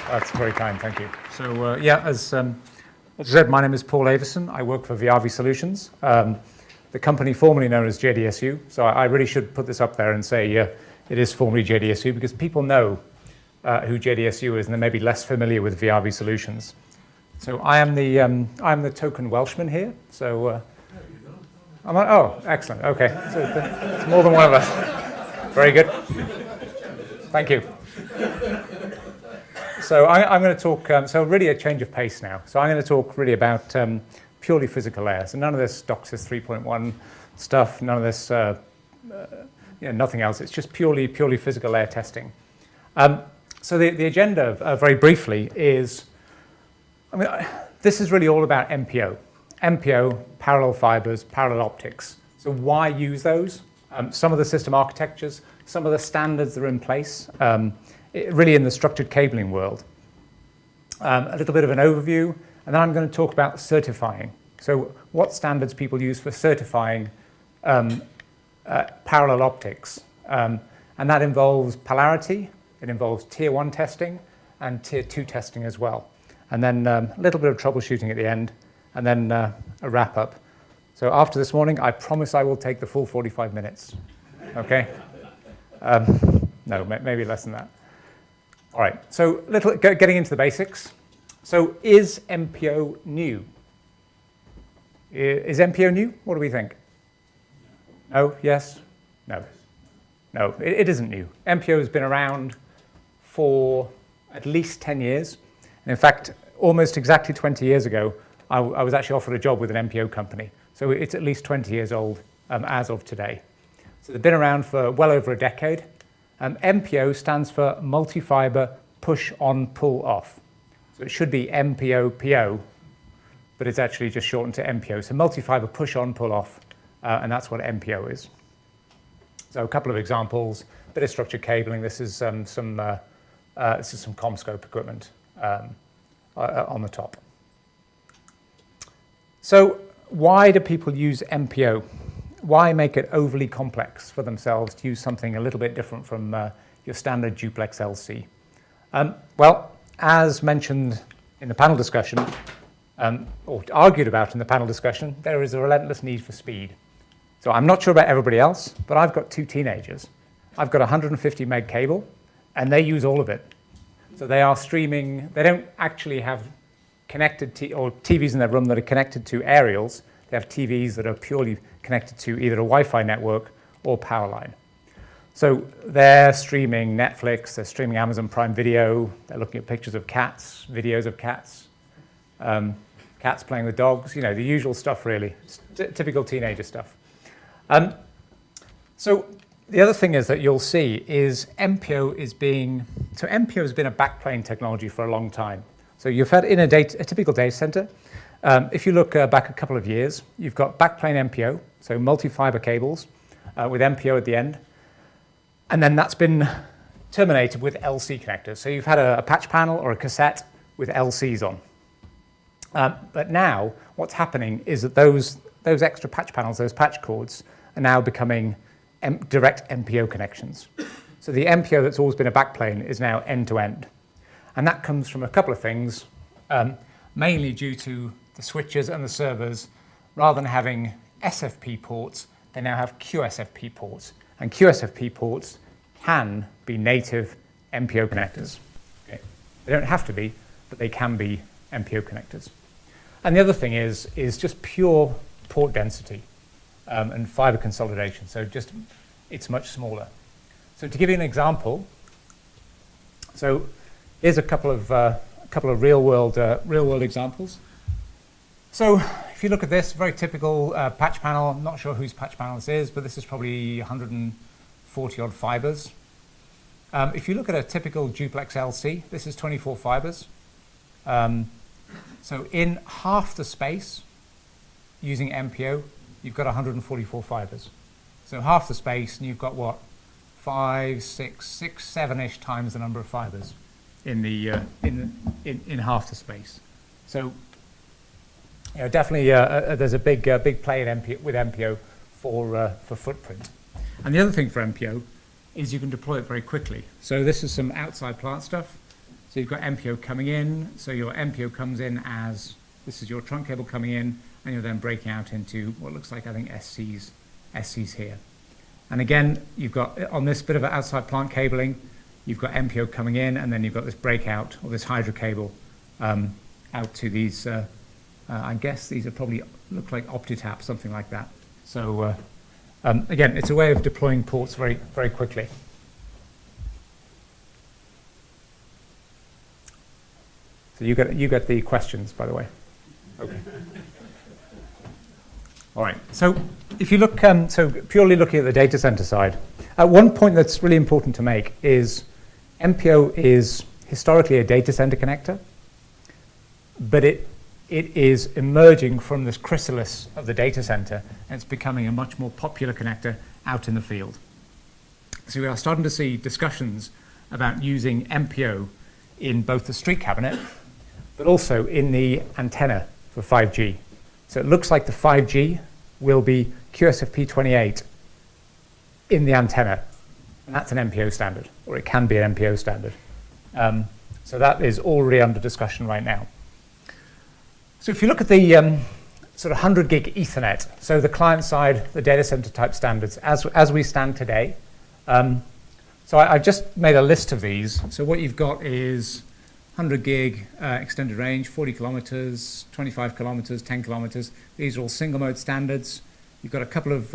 That's very kind, thank you. So yeah, as I said, my name is Paul Avison. I work for VIAVI Solutions, the company formerly known as JDSU. So I really should put this up there and say it is formerly JDSU, because people know who JDSU is and they may be less familiar with VIAVI Solutions. So I'm the token Welshman here. So oh, excellent. Okay, so it's more than one of us. Very good. Thank you. So I'm going to talk, so really a change of pace now. So I'm going to talk really about purely physical layers. So none of this DOCSIS 3.1 stuff, none of this, nothing else. It's just purely physical layer testing. So the agenda, very briefly, is, this is really all about MPO. MPO, parallel fibers, parallel optics. So why use those? Some of the system architectures, some of the standards that are in place, really in the structured cabling world. A little bit of an overview, and then I'm going to talk about certifying. So what standards people use for certifying parallel optics. And that involves Polarity, it involves Tier 1 testing, and Tier 2 testing as well. And then a little bit of troubleshooting at the end, and then a wrap up. So after this morning, I promise I will take the full 45 minutes. Okay? No, maybe less than that. All right, so getting into the basics. So is MPO new? Is MPO new? What do we think? No? Yes? No? No, it isn't new. MPO has been around for at least 10 years. And in fact, almost exactly 20 years ago, I was actually offered a job with an MPO company. So it's at least 20 years old as of today. So they've been around for well over a decade. MPO stands for multi-fiber push-on, pull-off. So it should be MPO-PO, but it's actually just shortened to MPO. So multi-fiber push-on, pull-off, and that's what MPO is. So a couple of examples, bit of structured cabling. This is some CommScope equipment on the top. So why do people use MPO? Why make it overly complex for themselves to use something a little bit different from your standard duplex LC? Well, as mentioned in the panel discussion, or argued about in the panel discussion, there is a relentless need for speed. So I'm not sure about everybody else, but I've got 2 teenagers. I've got a 150 meg cable, and they use all of it. So they are streaming. They don't actually have connected or TVs in their room that are connected to aerials. They have TVs that are purely connected to either a Wi-Fi network or power line. So they're streaming Netflix, they're streaming Amazon Prime Video, they're looking at pictures of cats, videos of cats, cats playing with dogs, the usual stuff really, typical teenager stuff. So the other thing is that you'll see is MPO has been a backplane technology for a long time. So you've had in a typical data center, if you look back a couple of years, you've got backplane MPO, so multi-fiber cables with MPO at the end. And then that's been terminated with LC connectors. So you've had a patch panel or a cassette with LCs on. But now what's happening is that those extra patch panels, those patch cords, are now becoming direct MPO connections. So the MPO that's always been a backplane is now end-to-end. And that comes from a couple of things, mainly due to the switches and the servers. Rather than having SFP ports, they now have QSFP ports. And QSFP ports can be native MPO connectors. Okay. They don't have to be, but they can be MPO connectors. And the other thing is just pure port density and fiber consolidation. So it's much smaller. So to give you an example, so here's a couple of real world examples. So if you look at this, very typical patch panel. I'm not sure whose patch panel this is, but this is probably 140 odd fibers. If you look at a typical duplex LC, this is 24 fibers. So in half the space, using MPO, you've got 144 fibers. So half the space, and you've got what? 5, 6, 7-ish times the number of fibers in in half the space. So definitely there's a big play in MPO, with MPO for footprint. And the other thing for MPO is you can deploy it very quickly. So this is some outside plant stuff. So you've got MPO coming in, so your MPO comes in as, this is your trunk cable coming in, and you're then breaking out into what looks like, I think, SCs here. And again, you've got, on this bit of outside plant cabling, you've got MPO coming in, and then you've got this breakout, or this hydro cable, out to these, I guess these are probably, look like OptiTap, something like that. So again, it's a way of deploying ports very, very quickly. So you get the questions, by the way. Okay. All right. So if you look, so purely looking at the data center side, one point that's really important to make is MPO is historically a data center connector, but it is emerging from this chrysalis of the data center, and it's becoming a much more popular connector out in the field. So we are starting to see discussions about using MPO in both the street cabinet, but also in the antenna for 5G. So it looks like the 5G will be QSFP28 in the antenna, and that's an MPO standard, or it can be an MPO standard. So that is already under discussion right now. So if you look at the sort of 100 gig Ethernet, so the client side, the data center type standards, as we stand today. So I just made a list of these. So what you've got is 100 gig extended range, 40 kilometers, 25 kilometers, 10 kilometers. These are all single mode standards. You've got a couple of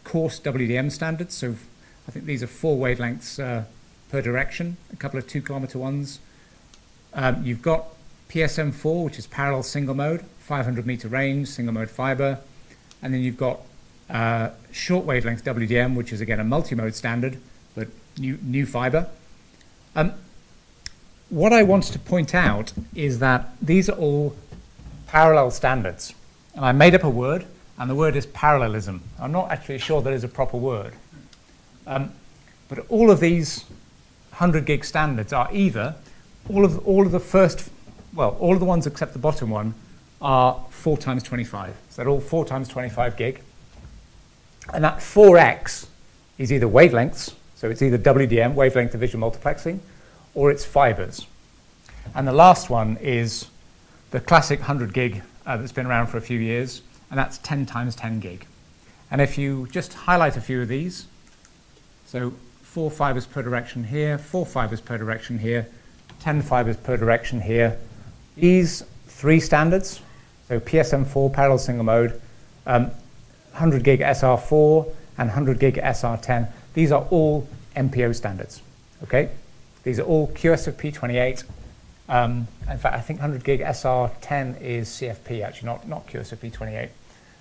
coarse WDM standards. So I think these are 4 wavelengths per direction, a couple of 2 kilometer ones. You've got PSM4, which is parallel single mode, 500 meter range, single mode fiber. And then you've got short wavelength WDM, which is again a multi-mode standard, but new fiber. What I want to point out is that these are all parallel standards. And I made up a word, and the word is parallelism. I'm not actually sure that is a proper word. But all of these 100 gig standards are either, all of the first, well, all of the ones except the bottom one are 4 times 25. So they're all 4 times 25 gig. And that 4x is either wavelengths, so it's either WDM, wavelength division multiplexing, or it's fibers. And the last one is the classic 100 gig that's been around for a few years, and that's 10 times 10 gig. And if you just highlight a few of these, so 4 fibers per direction here, 4 fibers per direction here, 10 fibers per direction here. These 3 standards, so PSM4, parallel single mode, 100 gig SR4, and 100 gig SR10, these are all MPO standards, okay? These are all QSFP28. In fact, I think 100 gig SR10 is CFP, actually, not QSFP28.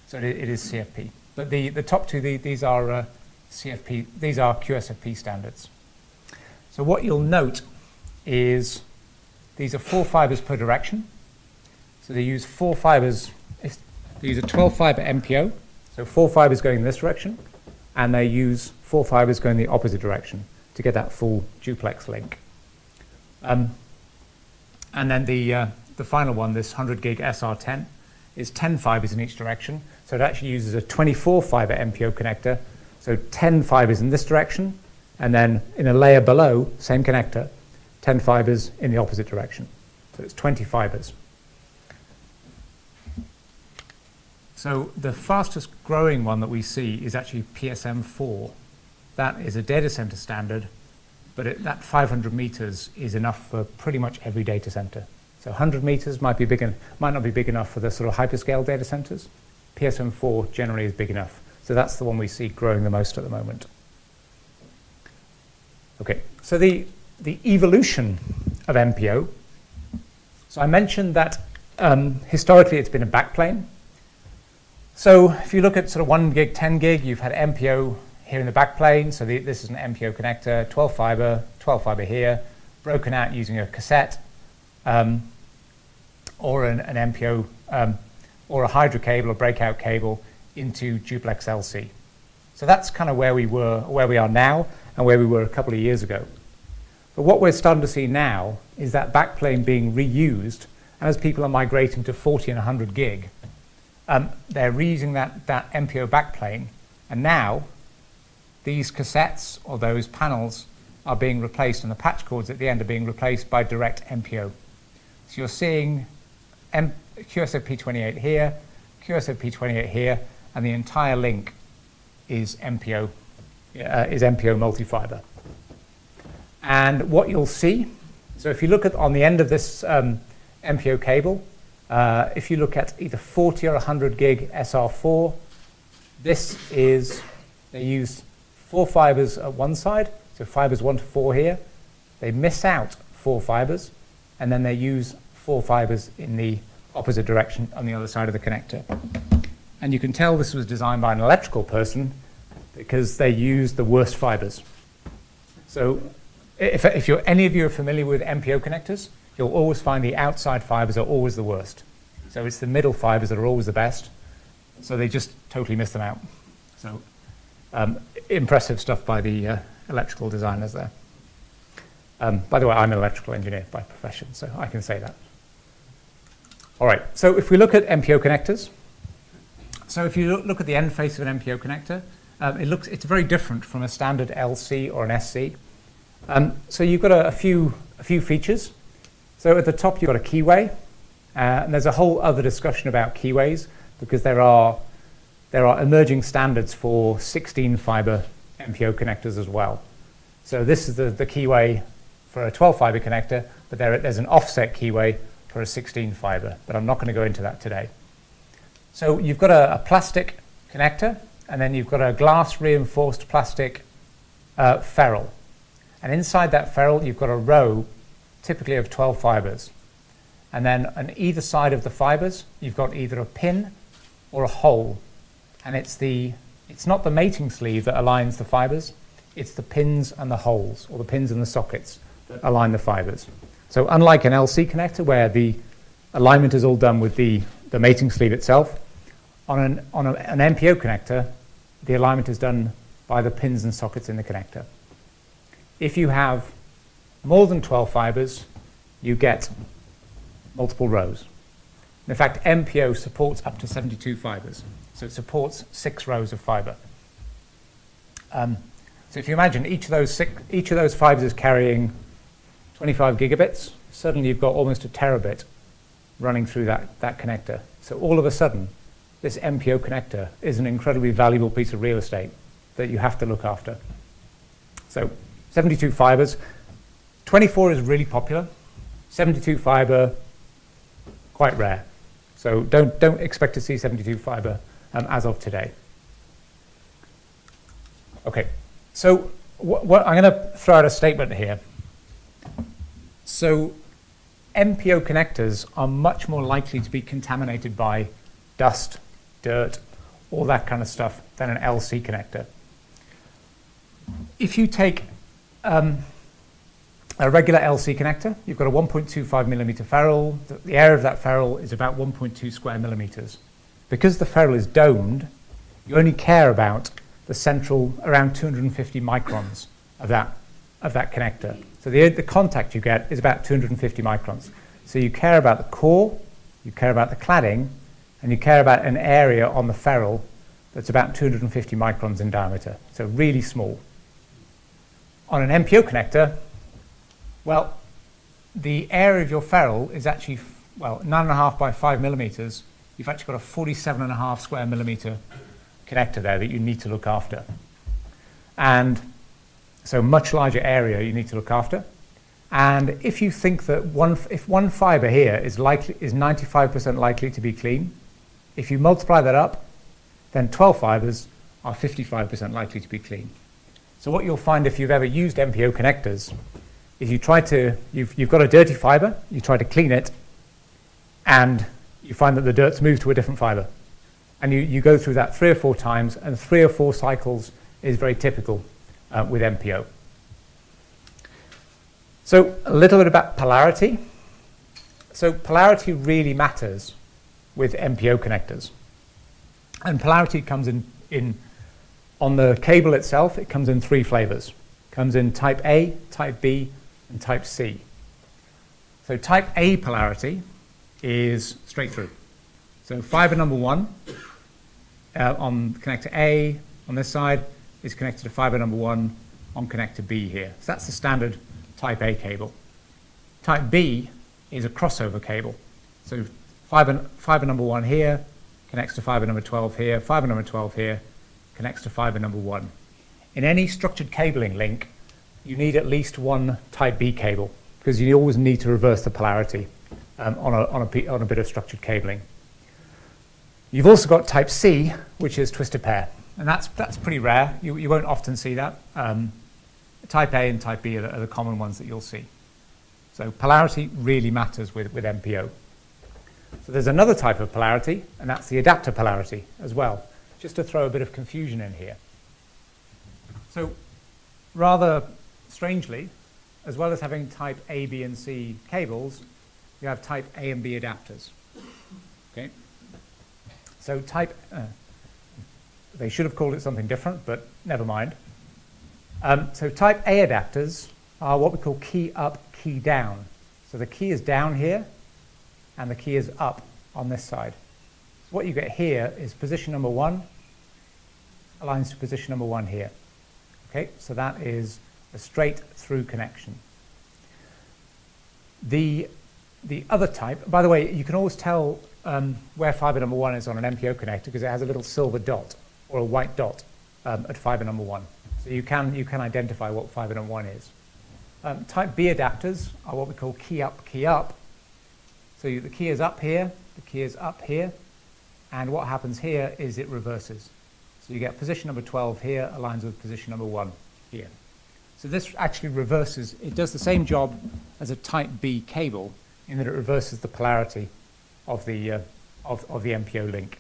So it is CFP. But the top 2, these are CFP, these are QSFP standards. So what you'll note is these are 4 fibers per direction. So they use 4 fibers, they use a 12 fiber MPO, so 4 fibers going in this direction, and they use 4 fibers going in the opposite direction to get that full duplex link. And then the final one, this 100 gig SR10, is 10 fibers in each direction. So it actually uses a 24 fiber MPO connector. So 10 fibers in this direction, and then in a layer below, same connector, 10 fibers in the opposite direction. So it's 20 fibers. So the fastest growing one that we see is actually PSM4. That is a data center standard, but that 500 meters is enough for pretty much every data center. So 100 meters might not be big enough for the sort of hyperscale data centers. PSM4 generally is big enough. So that's the one we see growing the most at the moment. Okay, so the evolution of MPO. So I mentioned that historically it's been a backplane. So if you look at sort of 1 gig, 10 gig, you've had MPO here in the backplane. So this is an MPO connector, 12 fiber here, broken out using a cassette or an MPO or a hydro cable or breakout cable into duplex LC. So that's kind of where we are now, and where we were a couple of years ago. But what we're starting to see now is that backplane being reused, and as people are migrating to 40 and 100 gig, they're reusing that MPO backplane, and now these cassettes or those panels are being replaced, and the patch cords at the end are being replaced by direct MPO. So you're seeing QSFP28 here, QSFP28 here, and the entire link is MPO multi-fiber. And what you'll see, so if you look at on the end of this MPO cable, if you look at either 40 or 100 gig SR4, they use 4 fibers at one side, so fibers 1 to 4 here. They miss out 4 fibers, and then they use 4 fibers in the opposite direction on the other side of the connector. And you can tell this was designed by an electrical person because they used the worst fibers. So if any of you are familiar with MPO connectors, you'll always find the outside fibers are always the worst. So it's the middle fibers that are always the best. So they just totally miss them out. So impressive stuff by the electrical designers there. By the way, I'm an electrical engineer by profession, so I can say that. All right, so if we look at MPO connectors, so if you look at the end face of an MPO connector, it's very different from a standard LC or an SC. So you've got a few features. So at the top, you've got a keyway, and there's a whole other discussion about keyways because there are emerging standards for 16 fiber MPO connectors as well. So this is the keyway for a 12 fiber connector, but there's an offset keyway for a 16 fiber, but I'm not going to go into that today. So you've got a plastic connector, and then you've got a glass reinforced plastic ferrule. And inside that ferrule, you've got a row, typically of 12 fibers. And then on either side of the fibers, you've got either a pin or a hole. And it's not the mating sleeve that aligns the fibers, it's the pins and the holes, or the pins and the sockets that align the fibers. So unlike an LC connector where the alignment is all done with the mating sleeve itself, on an MPO connector, the alignment is done by the pins and sockets in the connector. If you have more than 12 fibers, you get multiple rows. In fact, MPO supports up to 72 fibers. So it supports 6 rows of fiber. So if you imagine each of those fibers is carrying 25 gigabits, suddenly you've got almost a terabit running through that connector. So all of a sudden, this MPO connector is an incredibly valuable piece of real estate that you have to look after. So 72 fibers, 24 is really popular, 72 fiber, quite rare. So don't expect to see 72 fiber as of today. Okay, so I'm going to throw out a statement here. So MPO connectors are much more likely to be contaminated by dust, dirt, all that kind of stuff than an LC connector. If you take a regular LC connector, you've got a 1.25 millimeter ferrule. The area of that ferrule is about 1.2 square millimeters. Because the ferrule is domed, you only care about the central around 250 microns of that connector. So the contact you get is about 250 microns. So you care about the core, you care about the cladding, and you care about an area on the ferrule that's about 250 microns in diameter. So really small. On an MPO connector, well, the area of your ferrule is actually, 9.5 by 5 millimeters. You've actually got a 47.5 square millimeter connector there that you need to look after. And so much larger area you need to look after. And if you think that if one fiber here is 95% likely to be clean, if you multiply that up, then 12 fibers are 55% likely to be clean. So what you'll find if you've ever used MPO connectors is you've got a dirty fiber, you try to clean it, and you find that the dirt's moved to a different fiber. And you go through that 3 or 4 times, and 3 or 4 cycles is very typical with MPO. So a little bit about polarity. So polarity really matters with MPO connectors. And polarity comes in on the cable itself, it comes in 3 flavors. It comes in type A, type B, and type C. So type A polarity is straight through. So fiber number 1 on connector A on this side is connected to fiber number 1 on connector B here. So that's the standard type A cable. Type B is a crossover cable. So fiber number 1 here connects to fiber number 12 here, fiber number 12 here connects to fiber number 1. In any structured cabling link, you need at least one type B cable because you always need to reverse the polarity on a bit of structured cabling. You've also got type C, which is twisted pair, and that's pretty rare. You won't often see that. Type A and type B are the common ones that you'll see. So polarity really matters with MPO. So there's another type of polarity, and that's the adapter polarity as well, just to throw a bit of confusion in here. So rather strangely, as well as having type A, B, and C cables, you have type A and B adapters. Okay? So they should have called it something different, but never mind. So type A adapters are what we call key up, key down. So the key is down here, and the key is up on this side. So what you get here is position number 1 aligns to position number 1 here. Okay, so that is a straight through connection. The other type, by the way, you can always tell where fiber number 1 is on an MPO connector because it has a little silver dot or a white dot at fiber number 1. So you can identify what fiber number 1 is. Type B adapters are what we call key up, key up. So the key is up here, the key is up here, and what happens here is it reverses. So you get position number 12 here aligns with position number 1 here. So this actually reverses, it does the same job as a type B cable in that it reverses the polarity of the MPO link.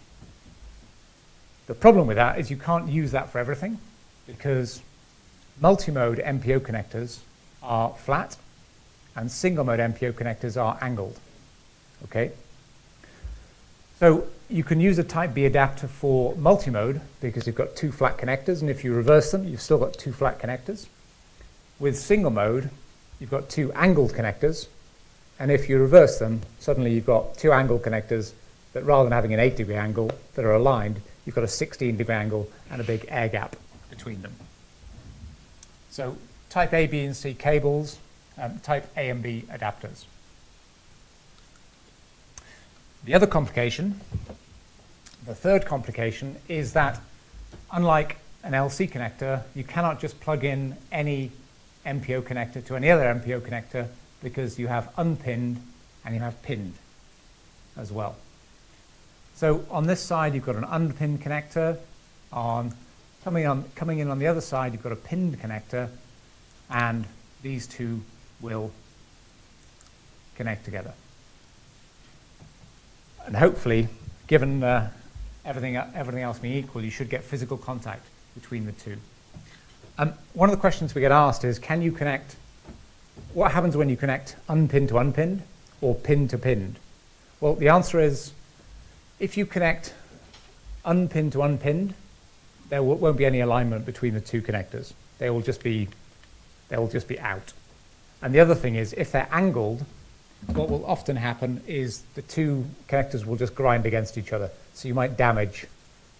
The problem with that is you can't use that for everything because multi-mode MPO connectors are flat and single-mode MPO connectors are angled. Okay? So you can use a type B adapter for multi-mode because you've got 2 flat connectors, and if you reverse them, you've still got 2 flat connectors. With single mode, you've got 2 angled connectors, and if you reverse them, suddenly you've got 2 angled connectors that rather than having an 8-degree angle that are aligned, you've got a 16-degree angle and a big air gap between them. So type A, B, and C cables, type A and B adapters. The other complication, the third complication, is that unlike an LC connector, you cannot just plug in any MPO connector to any other MPO connector because you have unpinned and you have pinned as well. So on this side, you've got an unpinned connector. Coming in on the other side, you've got a pinned connector, and these two will connect together. And hopefully, given everything else being equal, you should get physical contact between the two. One of the questions we get asked is, can you connect, what happens when you connect unpinned to unpinned or pinned to pinned? Well, the answer is, if you connect unpinned to unpinned, there won't be any alignment between the two connectors. They will just be out. And the other thing is, if they're angled, what will often happen is the two connectors will just grind against each other. So you might damage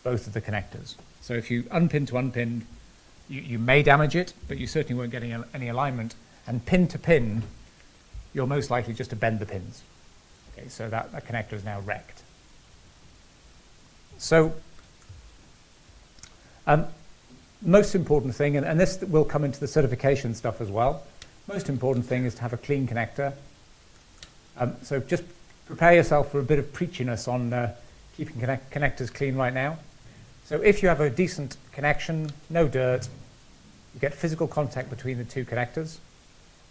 both of the connectors. So if you unpin to unpinned, you may damage it, but you certainly won't get any alignment. And pin to pin, you're most likely just to bend the pins. Okay, so that connector is now wrecked. So most important thing, and this will come into the certification stuff as well, most important thing is to have a clean connector. So just prepare yourself for a bit of preachiness on keeping connectors clean right now. So if you have a decent connection, no dirt, you get physical contact between the two connectors,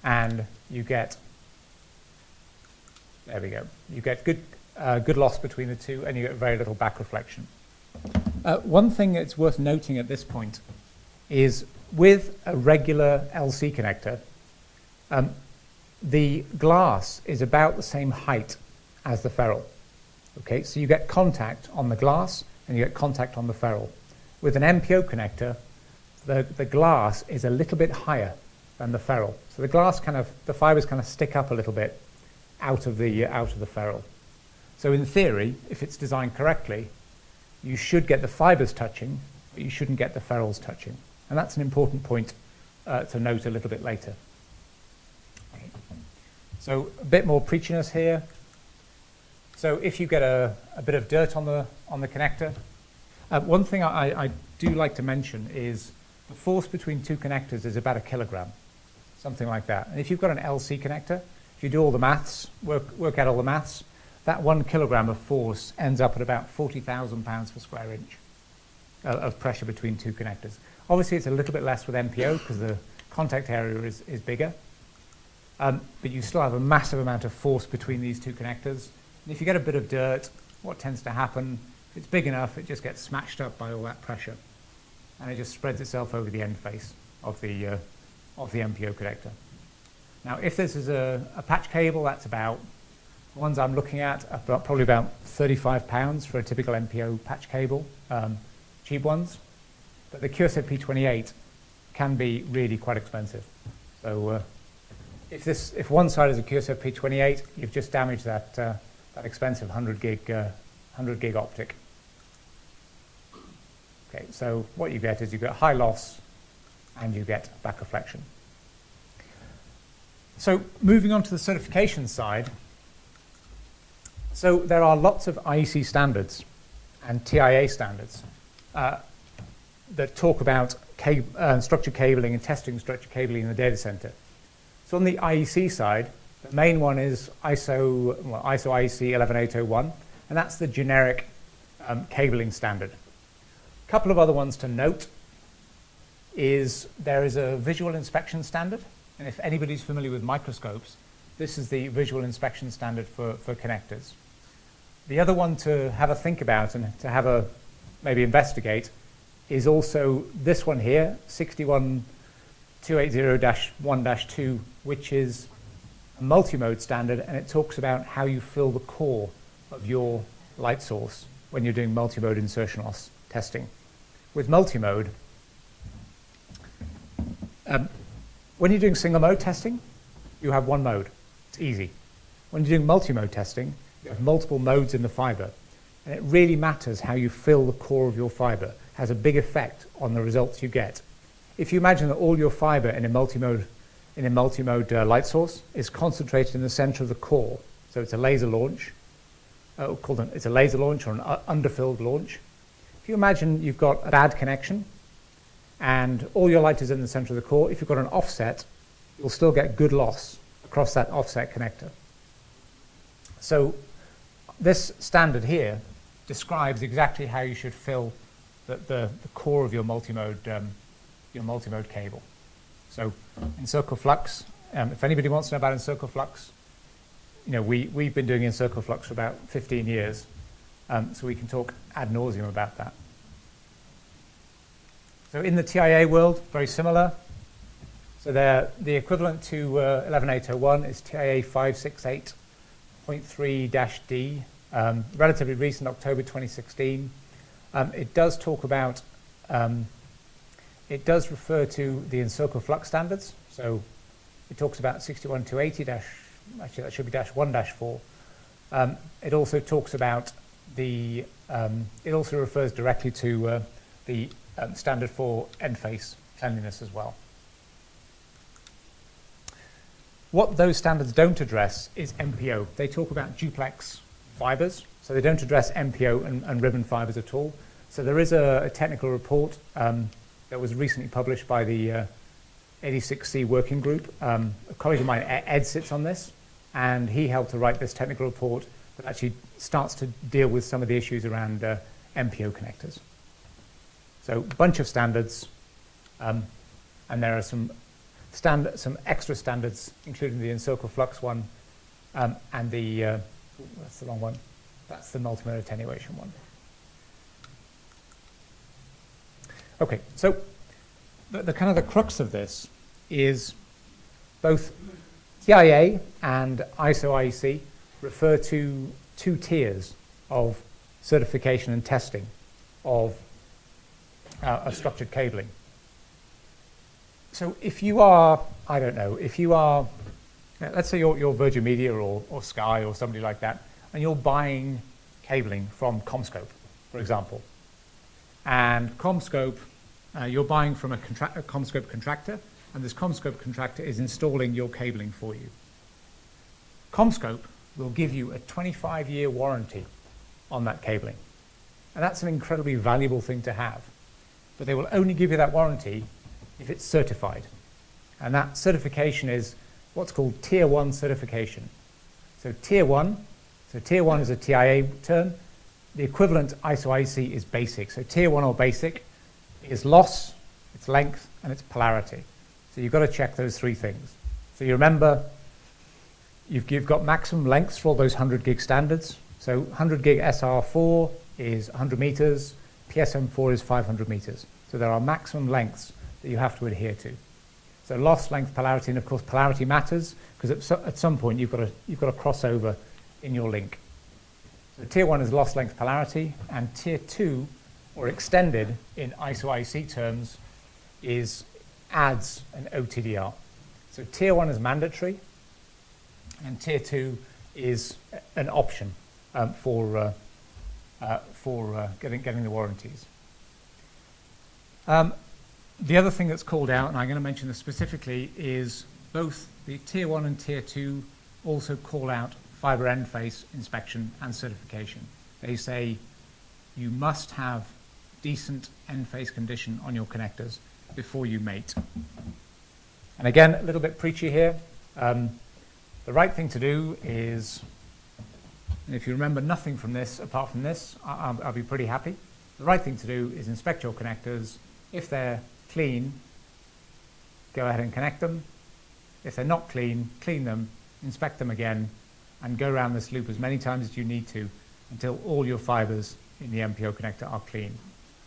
and you get, there we go, you get good loss between the two, and you get very little back reflection. One thing that's worth noting at this point is with a regular LC connector, the glass is about the same height as the ferrule. Okay, so you get contact on the glass and you get contact on the ferrule. With an MPO connector, the glass is a little bit higher than the ferrule. So the glass the fibers kind of stick up a little bit out of the ferrule. So in theory, if it's designed correctly, you should get the fibers touching, but you shouldn't get the ferrules touching. And that's an important point to note a little bit later. Okay. So a bit more preachiness here. So if you get a bit of dirt on the connector, one thing I do like to mention is the force between two connectors is about 1 kilogram, something like that. And if you've got an LC connector, if you do all the maths, work out all the maths, that 1 kilogram of force ends up at about 40,000 pounds per square inch of pressure between two connectors. Obviously, it's a little bit less with MPO because the contact area is bigger, but you still have a massive amount of force between these two connectors. And if you get a bit of dirt, what tends to happen, if it's big enough, it just gets smashed up by all that pressure, and it just spreads itself over the end face of the MPO connector. Now, if this is a patch cable, that's about, the ones I'm looking at are probably about £35 for a typical MPO patch cable, cheap ones. But the QSFP28 can be really quite expensive. So if one side is a QSFP28, you've just damaged that expensive 100 gig optic. Okay, so what you get is you get high loss and you get back reflection. So moving on to the certification side, so there are lots of IEC standards and TIA standards that talk about structured cabling and testing structured cabling in the data center. So on the IEC side, the main one is ISO IEC 11801, and that's the generic cabling standard. A couple of other ones to note is there is a visual inspection standard, and if anybody's familiar with microscopes, this is the visual inspection standard for connectors. The other one to have a think about and to have a maybe investigate is also this one here, 61280-1-2, which is a multi-mode standard, and it talks about how you fill the core of your light source when you're doing multi-mode insertion loss testing. With multi-mode, when you're doing single mode testing, you have one mode. It's easy. When you're doing multi-mode testing, you have multiple modes in the fiber, and it really matters how you fill the core of your fiber. It has a big effect on the results you get. If you imagine that all your fiber in a multi-mode light source is concentrated in the center of the core, so it's a laser launch, it's a laser launch or an underfilled launch. If you imagine you've got a bad connection and all your light is in the center of the core, if you've got an offset, you'll still get good loss across that offset connector. So this standard here describes exactly how you should fill the core of your multi-mode cable. So in-circle flux, if anybody wants to know about in-circle flux, we've been doing in-circle flux for about 15 years, so we can talk ad nauseum about that. So in the TIA world, very similar. So the equivalent to 11801 is TIA 568.3-D, relatively recent, October 2016. It does talk about, it does refer to the in-circle flux standards. So it talks about 61280 actually that should be -1-4. It also talks about it also refers directly to the standard for end face cleanliness as well. What those standards don't address is MPO. They talk about duplex fibers, so they don't address MPO and ribbon fibers at all. So there is a technical report that was recently published by the 86C working group. A colleague of mine, Ed, sits on this, and he helped to write this technical report that actually starts to deal with some of the issues around MPO connectors. So a bunch of standards, and there are some extra standards, including the in-circle flux one, and that's the wrong one. That's the multi-mode attenuation one. Okay, so the kind of the crux of this is both TIA and ISO IEC refer to two tiers of certification and testing of structured cabling. So if you are, I don't know, if you are, let's say you're Virgin Media or Sky or somebody like that, and you're buying cabling from CommScope, for example, and CommScope, you're buying from a CommScope contractor, and this CommScope contractor is installing your cabling for you. CommScope will give you a 25-year warranty on that cabling. And that's an incredibly valuable thing to have. But they will only give you that warranty if it's certified. And that certification is what's called Tier 1 certification. So Tier 1 is a TIA term. The equivalent ISO-IC is basic. So Tier 1 or basic is loss, its length, and its polarity. So you've got to check those three things. So you remember, you've got maximum lengths for all those 100 gig standards. So 100 gig SR4 is 100 meters, PSM4 is 500 meters. So there are maximum lengths that you have to adhere to. So loss, length, polarity, and of course polarity matters because at some point you've got a crossover in your link. So Tier 1 is loss, length, polarity, and Tier 2, or extended in ISO-IC terms, adds an OTDR. So Tier 1 is mandatory, and Tier 2 is an option for getting the warranties. The other thing that's called out, and I'm going to mention this specifically, is both the Tier 1 and Tier 2 also call out fiber end face inspection and certification. They say you must have decent end face condition on your connectors before you mate. And again, a little bit preachy here. The right thing to do is, and if you remember nothing from this, apart from this, I'll be pretty happy. The right thing to do is inspect your connectors. If they're clean, go ahead and connect them. If they're not clean, clean them, inspect them again, and go around this loop as many times as you need to until all your fibers in the MPO connector are clean.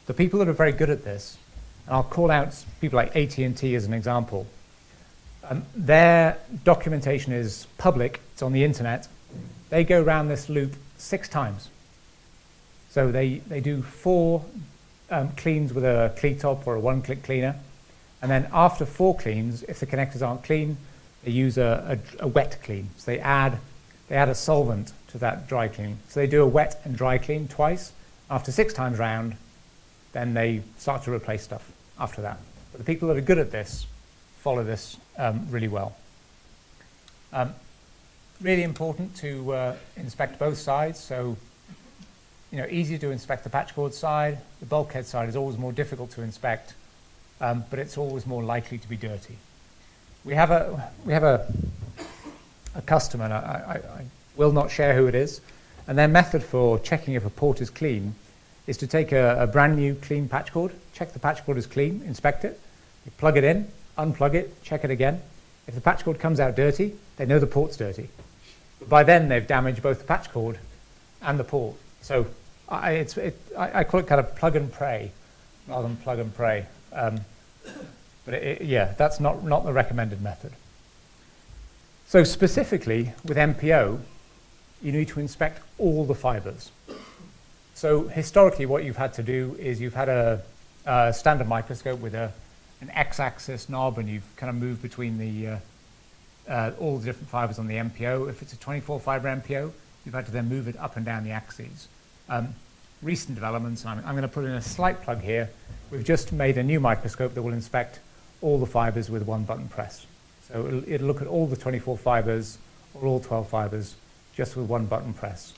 The people that are very good at this, and I'll call out people like AT&T as an example, their documentation is public, it's on the internet. They go around this loop 6 times. So they do 4 cleans with a cleat top or a one-click cleaner. And then after 4 cleans, if the connectors aren't clean, they use a wet clean. So they add a solvent to that dry clean. So they do a wet and dry clean twice. After 6 times round, then they start to replace stuff after that. But the people that are good at this follow this really well. Really important to inspect both sides. So, easier to inspect the patch cord side. The bulkhead side is always more difficult to inspect, but it's always more likely to be dirty. We have a customer, and I will not share who it is, and their method for checking if a port is clean is to take a brand new clean patch cord, check the patch cord is clean, inspect it, you plug it in, unplug it, check it again. If the patch cord comes out dirty, they know the port's dirty. But by then they've damaged both the patch cord and the port. So I call it kind of plug and pray rather than plug and pray. But that's not the recommended method. So specifically with MPO, you need to inspect all the fibers. So historically what you've had to do is you've had a standard microscope with an x-axis knob, and you've kind of moved between all the different fibers on the MPO. If it's a 24 fiber MPO, you've had to then move it up and down the axes. Recent developments, and I'm going to put in a slight plug here. We've just made a new microscope that will inspect all the fibers with one button press. So it'll look at all the 24 fibers or all 12 fibers just with one button press.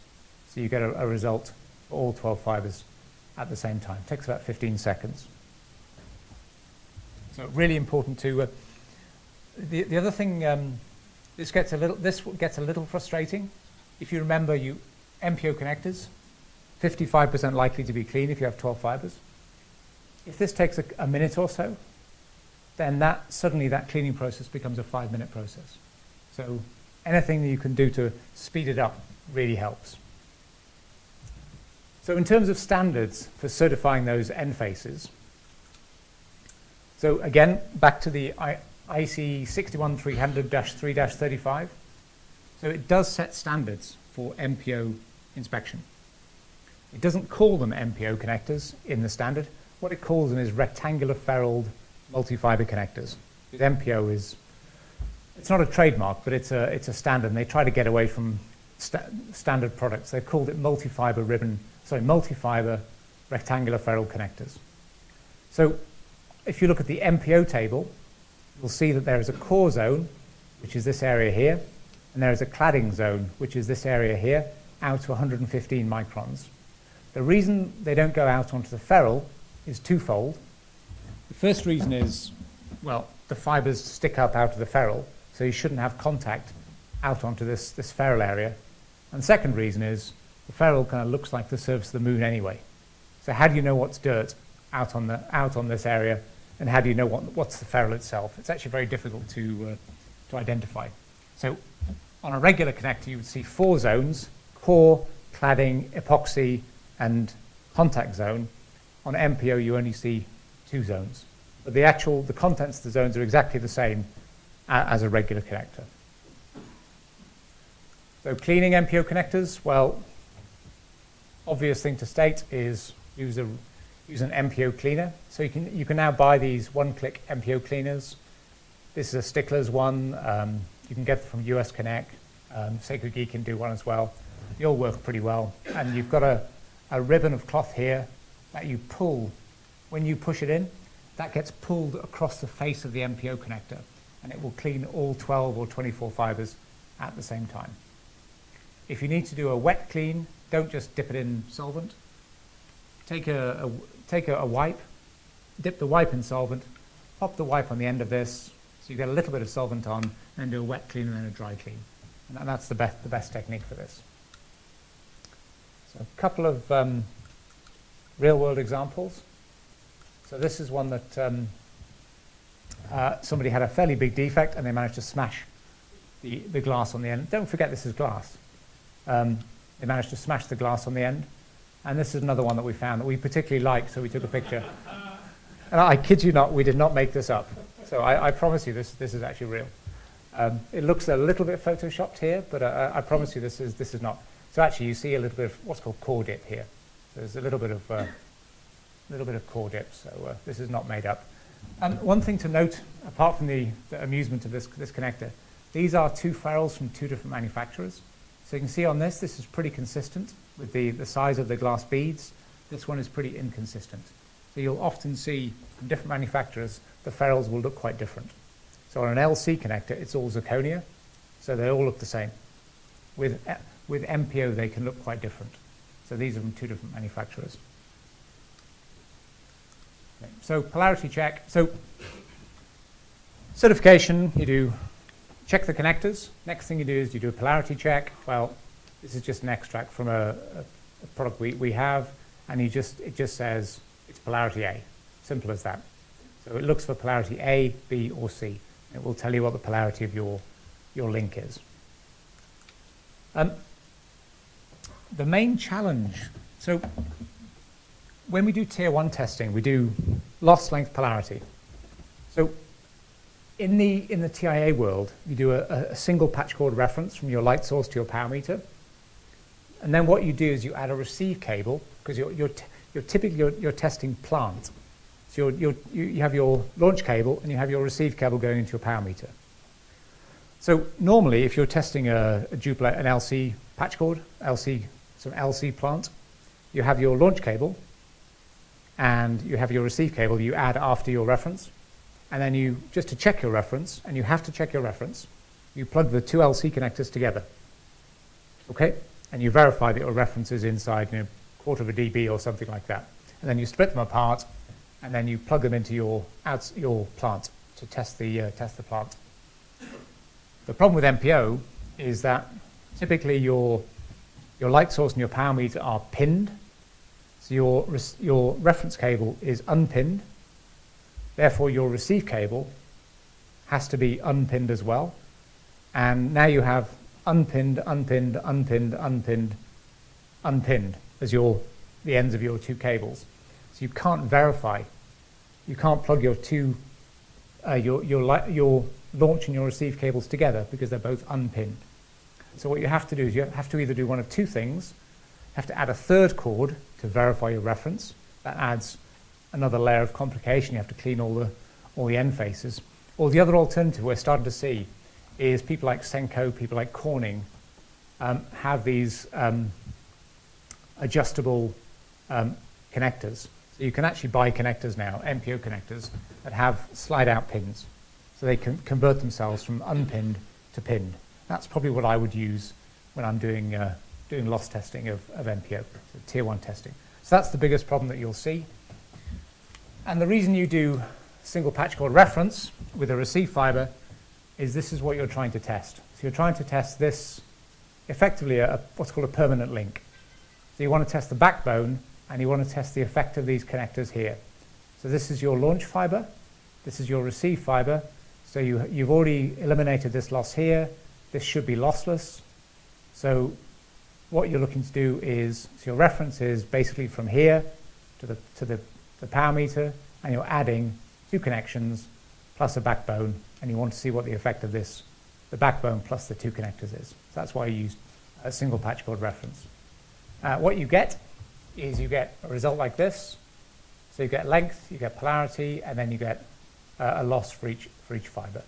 So you get a result for all 12 fibers at the same time. It takes about 15 seconds. So really important to. The other thing, this gets a little frustrating. If you remember, MPO connectors, 55% likely to be clean if you have 12 fibers. If this takes a minute or so, then suddenly that cleaning process becomes a 5-minute process. So anything that you can do to speed it up really helps. So in terms of standards for certifying those end faces, so again, back to the IC 61300-3-35. So it does set standards for MPO inspection. It doesn't call them MPO connectors in the standard. What it calls them is rectangular ferruled multi-fiber connectors. Because MPO it's not a trademark, but it's a standard, and they try to get away from standard products. They've called it multi-fiber rectangular ferrule connectors. So if you look at the MPO table, you'll see that there is a core zone, which is this area here, and there is a cladding zone, which is this area here, out to 115 microns. The reason they don't go out onto the ferrule is twofold. The first reason is, well, the fibers stick up out of the ferrule, so you shouldn't have contact out onto this ferrule area. And the second reason is the ferrule kind of looks like the surface of the moon anyway. So how do you know what's dirt out on this area, and how do you know what's the ferrule itself? It's actually very difficult to identify. So on a regular connector, you would see 4 zones: core, cladding, epoxy, and contact zone. On MPO, you only see 2 zones. But the contents of the zones are exactly the same as a regular connector. So cleaning MPO connectors, well, obvious thing to state is use an MPO cleaner. So you can now buy these one-click MPO cleaners. This is a Stickler's one. You can get them from US Connect. Sacred Geek can do one as well. They all work pretty well. And you've got a ribbon of cloth here that you pull. When you push it in, that gets pulled across the face of the MPO connector, and it will clean all 12 or 24 fibers at the same time. If you need to do a wet clean, don't just dip it in solvent. Take a wipe, dip the wipe in solvent, pop the wipe on the end of this, so you get a little bit of solvent on, and then do a wet clean and then a dry clean. And that's the best technique for this. So a couple of real-world examples. So this is one that somebody had a fairly big defect and they managed to smash the glass on the end. Don't forget this is glass. They managed to smash the glass on the end. And this is another one that we found that we particularly liked, so we took a picture. And I kid you not, we did not make this up. So I promise you this is actually real. It looks a little bit photoshopped here, but I promise you this is not. So actually you see a little bit of what's called core dip here. So there's a little bit of core dip, so this is not made up. And one thing to note, apart from the amusement of this connector, these are 2 ferrules from 2 different manufacturers. So you can see on this is pretty consistent with the size of the glass beads. This one is pretty inconsistent. So you'll often see from different manufacturers, the ferrules will look quite different. So on an LC connector, it's all zirconia, so they all look the same. With MPO, they can look quite different. So these are from 2 different manufacturers. Okay, so polarity check. So certification, you check the connectors. Next thing you do is you do a polarity check. Well, this is just an extract from a product we have, and it just says it's polarity A. Simple as that. So it looks for polarity A, B, or C. It will tell you what the polarity of your link is. The main challenge, so when we do tier 1 testing, we do loss length polarity. So in the TIA world, you do a single patch cord reference from your light source to your power meter. And then what you do is you add a receive cable, because you're typically testing plant. So you have your launch cable and you have your receive cable going into your power meter. So normally, if you're testing an LC patch cord, some LC plant, you have your launch cable and you have your receive cable you add after your reference. And then just to check your reference, and you have to check your reference, you plug the 2 LC connectors together. Okay? And you verify that your reference is inside, 1/4 of a dB or something like that. And then you split them apart, and then you plug them into your plant to test the plant. The problem with MPO is that typically your light source and your power meter are pinned. So your reference cable is unpinned. Therefore, your receive cable has to be unpinned as well. And now you have unpinned, unpinned, unpinned, unpinned, unpinned as the ends of your 2 cables. So you can't verify. You can't plug your launch and your receive cables together because they're both unpinned. So what you have to do is you have to either do one of 2 things. You have to add a 3rd cord to verify your reference. That adds another layer of complication. You have to clean all the end faces. Or the other alternative we're starting to see is people like Senko, people like Corning have these adjustable connectors. So you can actually buy connectors now, MPO connectors, that have slide-out pins. so they can convert themselves from unpinned to pinned. That's probably what I would use when I'm doing loss testing of MPO, so tier 1 testing. So that's the biggest problem that you'll see. And the reason you do single patch cord reference with a receive fiber is this is what you're trying to test. So you're trying to test this, effectively what's called a permanent link. So you want to test the backbone, and you want to test the effect of these connectors here. So this is your launch fiber, this is your receive fiber. So you've already eliminated this loss here. This should be lossless. So what you're looking to do is, so your reference is basically from here to the power meter, and you're adding 2 connections plus a backbone, and you want to see what the effect of this, the backbone plus the 2 connectors is. So that's why you use a single patch cord reference. What you get is you get a result like this. So you get length, you get polarity, and then you get a loss for each fiber.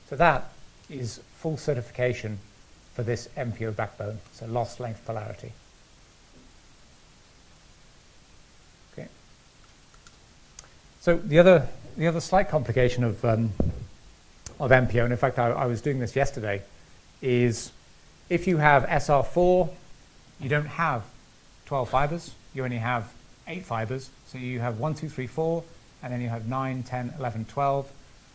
So that is full certification for this MPO backbone. So loss, length, polarity. Okay. So the other slight complication of MPO, and in fact I was doing this yesterday, is if you have SR4, you don't have 12 fibers, you only have 8 fibers. So you have 1, 2, 3, 4, and then you have 9, 10, 11, 12.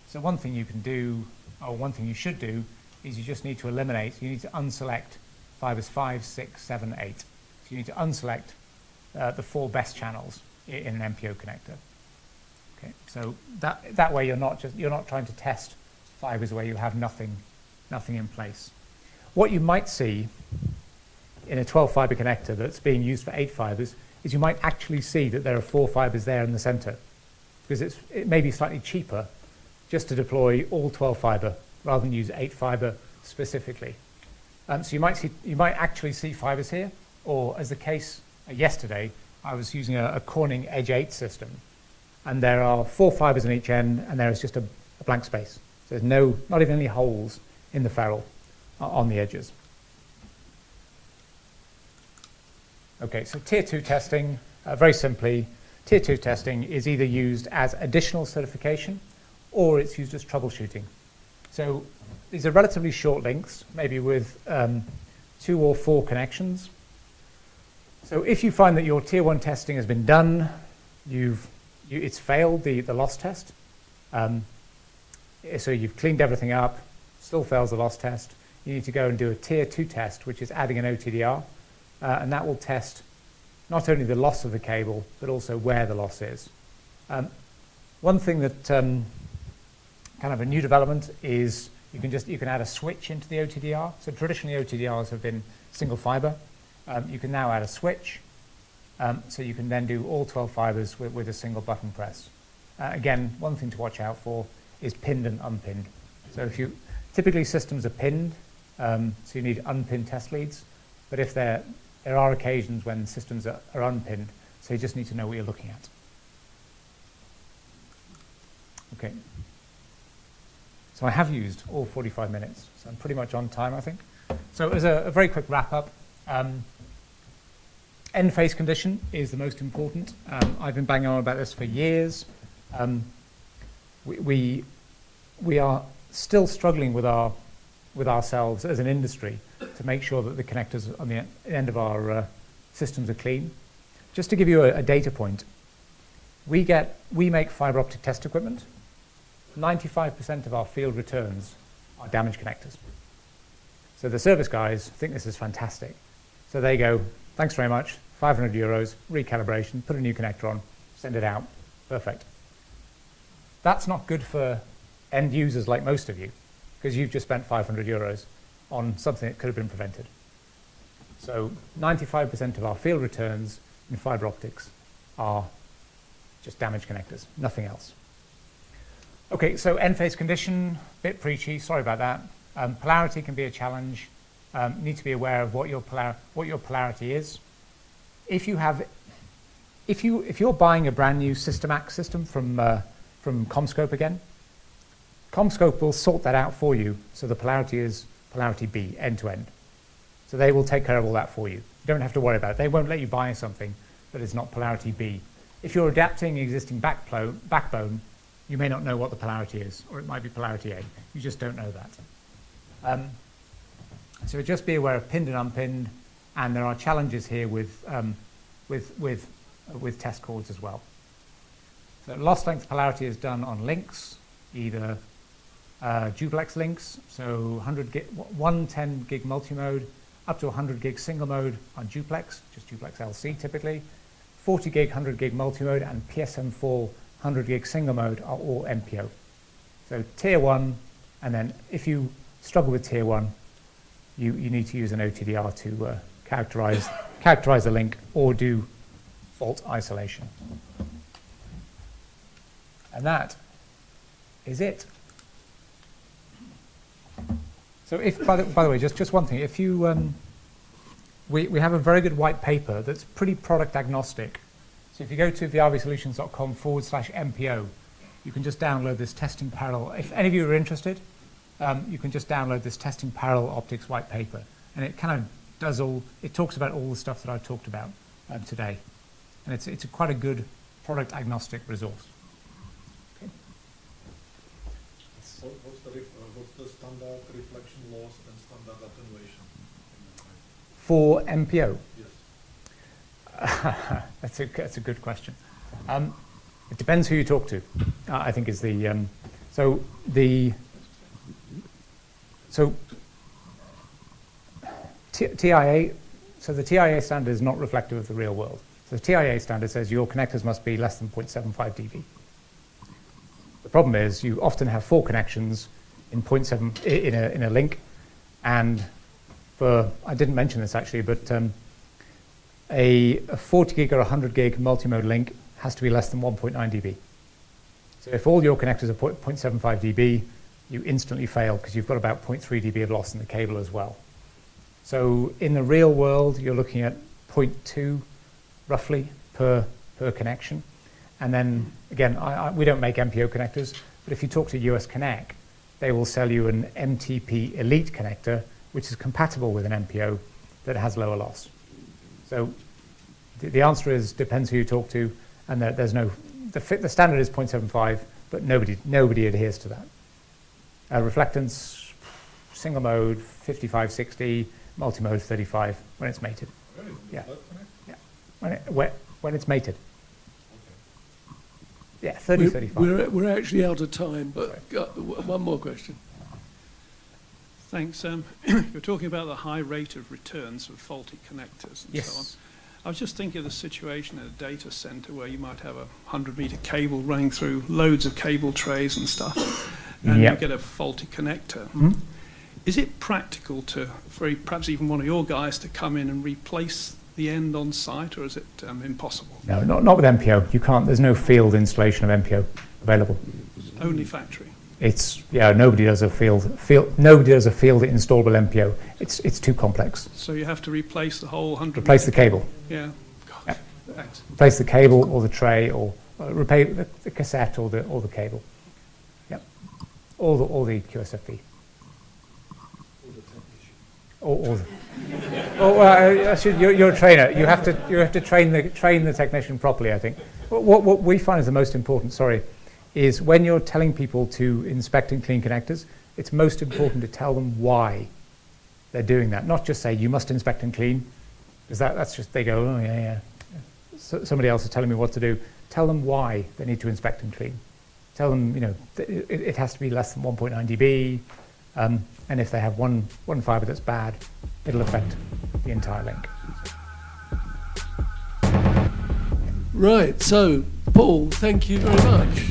So one thing you can do, or one thing you should do, is you just need to eliminate, you need to unselect fibers 5, 6, 7, 8. So you need to unselect the 4 best channels in an MPO connector. Okay, so that way you're not trying to test fibers where you have nothing in place. What you might see in a 12 fiber connector that's being used for 8 fibers is you might actually see that there are 4 fibers there in the center, because it may be slightly cheaper just to deploy all 12 fiber rather than use 8 fiber specifically. So you might actually see fibers here, or as the case yesterday, I was using a Corning Edge 8 system, and there are 4 fibers on each end, and there is just a blank space. So there's not even any holes in the ferrule on the edges. Okay, so tier 2 testing, very simply, tier 2 testing is either used as additional certification or it's used as troubleshooting. So these are relatively short links, maybe with 2 or 4 connections. So if you find that your tier 1 testing has been done, it's failed the loss test, so you've cleaned everything up, still fails the loss test, you need to go and do a tier 2 test, which is adding an OTDR. And that will test not only the loss of the cable, but also where the loss is. One thing that kind of a new development is you can add a switch into the OTDR. So traditionally OTDRs have been single fiber. You can now add a switch, so you can then do all 12 fibers with a single button press. Again, one thing to watch out for is pinned and unpinned. So typically systems are pinned, so you need unpinned test leads. But if there are occasions when systems are unpinned, so you just need to know what you're looking at. Okay. So I have used all 45 minutes, so I'm pretty much on time, I think. So as a very quick wrap up, end phase condition is the most important. I've been banging on about this for years. We are still struggling with ourselves as an industry to make sure that the connectors on the end of our systems are clean. Just to give you a data point, we make fiber optic test equipment. 95% of our field returns are damaged connectors. So the service guys think this is fantastic. So they go, thanks very much, 500 euros, recalibration, put a new connector on, send it out, perfect. That's not good for end users like most of you, because you've just spent 500 euros on something that could have been prevented. So 95% of our field returns in fiber optics are just damaged connectors, nothing else. Okay, so end phase condition, bit preachy, sorry about that. Polarity can be a challenge. You need to be aware of what your polarity is. If you're buying a brand new SystemAct system from CommScope again, CommScope will sort that out for you, so the polarity is polarity B, end to end. So they will take care of all that for you. You don't have to worry about it. They won't let you buy something that is not polarity B. If you're adapting existing backbone, You may not know what the polarity is, or it might be polarity A. You just don't know that. So just be aware of pinned and unpinned, and there are challenges here with test cords as well. So loss length polarity is done on links, either duplex links, so 110 gig multi-mode, up to 100 gig single mode on duplex, just duplex LC typically, 40 gig, 100 gig multi-mode, and PSM4 100 gig single mode are all MPO. So tier 1, and then if you struggle with tier 1, you need to use an OTDR to characterize the link or do fault isolation. And that is it. So if, by the way, just one thing, if you, we have a very good white paper that's pretty product agnostic. So if you go to viavisolutions.com/MPO, you can just download this testing parallel. If any of you are interested, you can just download this testing parallel optics white paper. And it kind of does it talks about all the stuff that I talked about today. And it's quite a good product agnostic resource. Okay. What's the standard reflection loss and standard attenuation? For MPO? Yes. That's a good question. It depends who you talk to, I think is the, so TIA, so the TIA standard is not reflective of the real world. So the TIA standard says your connectors must be less than 0.75 dB. The problem is you often have 4 connections in 0.7 in a link, and I didn't mention this actually, but a 40 gig or 100 gig multi-mode link has to be less than 1.9 dB. So if all your connectors are 0.75 dB, you instantly fail because you've got about 0.3 dB of loss in the cable as well. So in the real world, you're looking at 0.2 roughly per connection. And then again, we don't make MPO connectors, but if you talk to US Connect, they will sell you an MTP Elite connector, which is compatible with an MPO that has lower loss. So the answer is depends who you talk to, and there's no, the standard is 0.75, but nobody adheres to that. Reflectance, single mode, 55, 60, multi-mode 35 when it's mated. Really? Yeah. Yeah. When it's mated. Okay. Yeah, 30, 35. We're actually out of time, but got one more question. Thanks. You're talking about the high rate of returns of faulty connectors and Yes. so on. I was just thinking of the situation at a data center where you might have a 100-meter cable running through loads of cable trays and stuff, and Yep. you get a faulty connector. Mm-hmm. Is it practical for perhaps even one of your guys to come in and replace the end on site, or is it impossible? No, not with MPO. You can't. There's no field installation of MPO available. Only factory. Nobody does a field installable MPO. It's too complex. So you have to replace the whole 100. Replace the cable. Yeah. God, Yep. thanks. Replace the cable or the tray, or replace the cassette or the cable. Yep. All the QSFP. You're a trainer. You have to train the technician properly, I think. What we find is the most important. Is when you're telling people to inspect and clean connectors, it's most important to tell them why they're doing that. Not just say, you must inspect and clean, because that's just, they go, oh, yeah. So somebody else is telling me what to do. Tell them why they need to inspect and clean. Tell them, it has to be less than 1.9 dB, and if they have one fiber that's bad, it'll affect the entire link. Right, so Paul, thank you very much.